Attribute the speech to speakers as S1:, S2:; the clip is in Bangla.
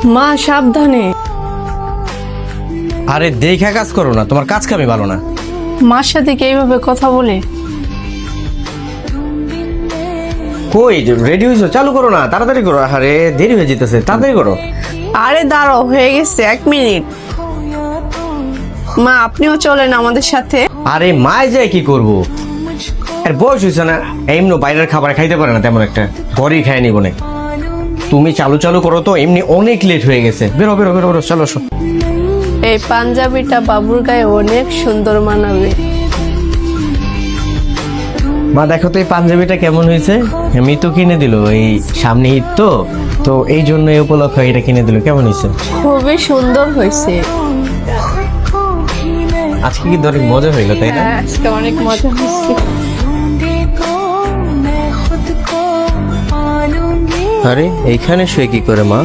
S1: মা সাবধানে।
S2: আরে দেখা কাজ করো না, তোমার কাজ কামই ভালো না।
S1: মার সাথে কি এইভাবে কথা বলে?
S2: কই রেডি হইছো? চালু করো না, তাড়াতাড়ি করো। আরে দেরি হয়ে যেতেছে, তাড়াতাড়ি করো।
S1: আরে দাঁড়াও, হয়ে গেছে 1 মিনিট। মা আপনিও চলেন আমাদের সাথে।
S2: আরে মায় যায় কি করবো, আর বয়স হয়েছে না, এমনি বাইরের খাবার খাইতে পারে না তেমন একটা, ঘরেই খায় নিব না। তুমি চালু চালু করো তো, এমনি অনেক লেট হয়ে গেছে। বেরো বেরো বেরো বেরো, চলো আসো।
S1: এই পাঞ্জাবিটা বাবুর গায়ে অনেক সুন্দর মানাবে।
S2: মা দেখো তো এই পাঞ্জাবিটা কেমন হয়েছে। আমি তো কিনে দিল, এই সামনে ঈদ তো তো এই জন্য এই উপলক্ষে এটা কিনে দিল। কেমন হয়েছে?
S1: খুবই সুন্দর হয়েছে।
S2: আজকে কি অনেক মজা হইলো তাই না?
S1: আজকে অনেক মজা হচ্ছে।
S2: আরে এইখানে শুয়ে কি করে মা?